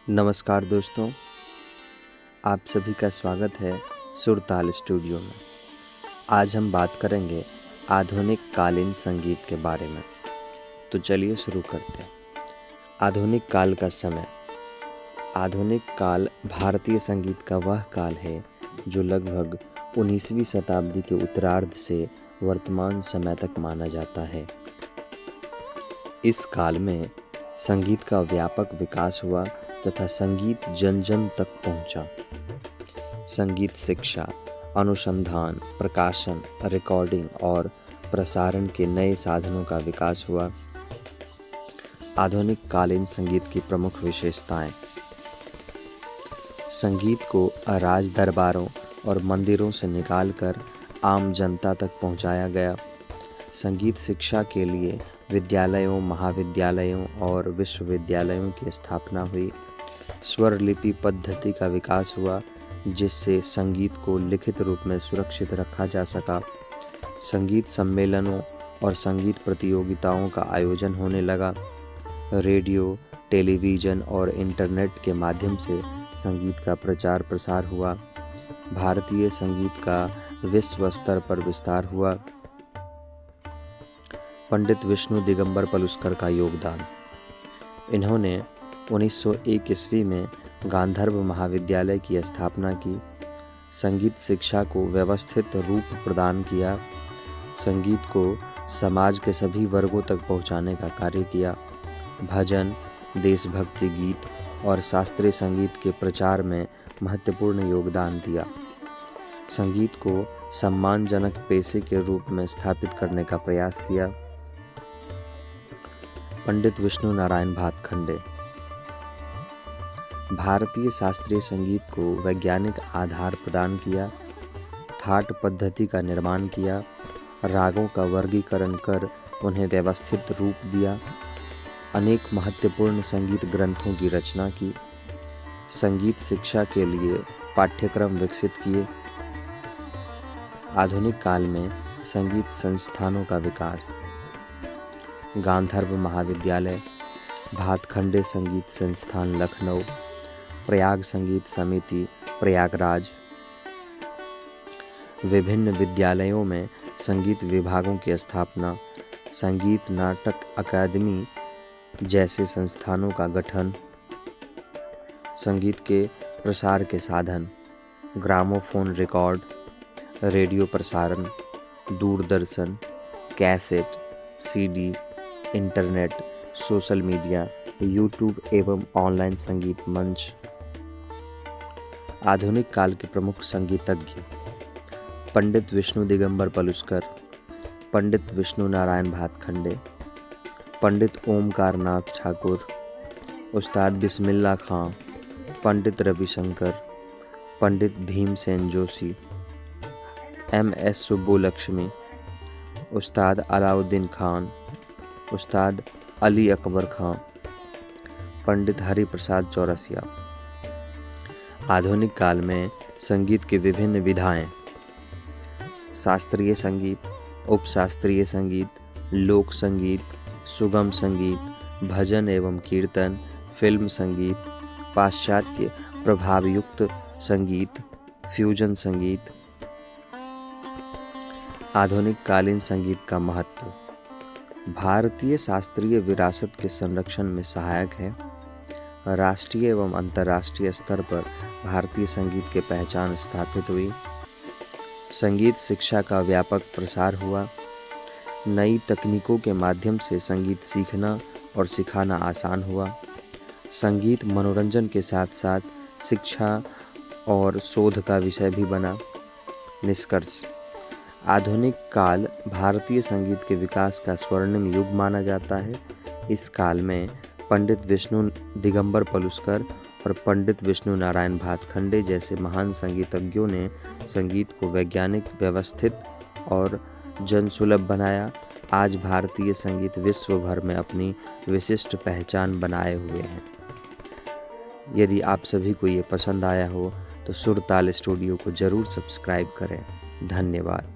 नमस्कार दोस्तों, आप सभी का स्वागत है सुरताल स्टूडियो में। आज हम बात करेंगे आधुनिक कालीन संगीत के बारे में। तो चलिए शुरू करते हैं। आधुनिक काल का समय। आधुनिक काल भारतीय संगीत का वह काल है जो लगभग 19वीं शताब्दी के उत्तरार्ध से वर्तमान समय तक माना जाता है। इस काल में संगीत का व्यापक विकास हुआ तथा संगीत जन जन तक पहुंचा। संगीत शिक्षा, अनुसंधान, प्रकाशन, रिकॉर्डिंग और प्रसारण के नए साधनों का विकास हुआ। आधुनिक कालीन संगीत की प्रमुख विशेषताएं। संगीत को राज दरबारों और मंदिरों से निकालकर आम जनता तक पहुंचाया गया। संगीत शिक्षा के लिए विद्यालयों, महाविद्यालयों और विश्वविद्यालयों की स्थापना हुई। स्वर लिपि पद्धति का विकास हुआ जिससे संगीत को लिखित रूप में सुरक्षित रखा जा सका। संगीत सम्मेलनों और संगीत प्रतियोगिताओं का आयोजन होने लगा। रेडियो, टेलीविज़न और इंटरनेट के माध्यम से संगीत का प्रचार प्रसार हुआ। भारतीय संगीत का विश्व स्तर पर विस्तार हुआ। पंडित विष्णु दिगंबर पलुस्कर का योगदान। इन्होंने 1901 ईस्वी में गांधर्व महाविद्यालय की स्थापना की। संगीत शिक्षा को व्यवस्थित रूप प्रदान किया। संगीत को समाज के सभी वर्गों तक पहुंचाने का कार्य किया। भजन, देशभक्ति गीत और शास्त्रीय संगीत के प्रचार में महत्वपूर्ण योगदान दिया। संगीत को सम्मानजनक पेशे के रूप में स्थापित करने का प्रयास किया। पंडित विष्णु नारायण भातखंडे। भारतीय शास्त्रीय संगीत को वैज्ञानिक आधार प्रदान किया। थाट पद्धति का निर्माण किया। रागों का वर्गीकरण कर उन्हें व्यवस्थित रूप दिया। अनेक महत्वपूर्ण संगीत ग्रंथों की रचना की। संगीत शिक्षा के लिए पाठ्यक्रम विकसित किए। आधुनिक काल में संगीत संस्थानों का विकास। गांधर्व महाविद्यालय, भातखंडे संगीत संस्थान लखनऊ, प्रयाग संगीत समिति प्रयागराज। विभिन्न विद्यालयों में संगीत विभागों की स्थापना। संगीत नाटक अकादमी जैसे संस्थानों का गठन। संगीत के प्रसार के साधन। ग्रामोफोन रिकॉर्ड, रेडियो प्रसारण, Doordarshan, cassette, CD, internet, social media, YouTube एवं ऑनलाइन संगीत मंच। आधुनिक काल के प्रमुख संगीतज्ञ। पंडित विष्णु दिगंबर पलुस्कर, पंडित विष्णु नारायण भातखंडे, पंडित ओमकार नाथ ठाकुर, उस्ताद बिस्मिल्ला खां, पंडित रविशंकर, पंडित भीमसेन जोशी, MS सुब्बुलक्ष्मी, उस्ताद अलाउद्दीन खान, उस्ताद अली अकबर खां, पंडित हरिप्रसाद चौरसिया। आधुनिक काल में संगीत की विभिन्न विधाएं। शास्त्रीय संगीत, उपशास्त्रीय संगीत, लोक संगीत, सुगम संगीत, भजन एवं कीर्तन, फिल्म संगीत, पाश्चात्य प्रभावयुक्त संगीत, फ्यूजन संगीत। आधुनिक कालीन संगीत का महत्व। भारतीय शास्त्रीय विरासत के संरक्षण में सहायक है। राष्ट्रीय एवं अंतर्राष्ट्रीय स्तर पर भारतीय संगीत की पहचान स्थापित हुई। संगीत शिक्षा का व्यापक प्रसार हुआ। नई तकनीकों के माध्यम से संगीत सीखना और सिखाना आसान हुआ। संगीत मनोरंजन के साथ साथ शिक्षा और शोध का विषय भी बना। निष्कर्ष। आधुनिक काल भारतीय संगीत के विकास का स्वर्णिम युग माना जाता है। इस काल में पंडित विष्णु दिगंबर पलुस्कर और पंडित विष्णु नारायण भातखंडे जैसे महान संगीतज्ञों ने संगीत को वैज्ञानिक, व्यवस्थित और जनसुलभ बनाया। आज भारतीय संगीत विश्व भर में अपनी विशिष्ट पहचान बनाए हुए हैं। यदि आप सभी को ये पसंद आया हो तो सुरताल स्टूडियो को ज़रूर सब्सक्राइब करें। धन्यवाद।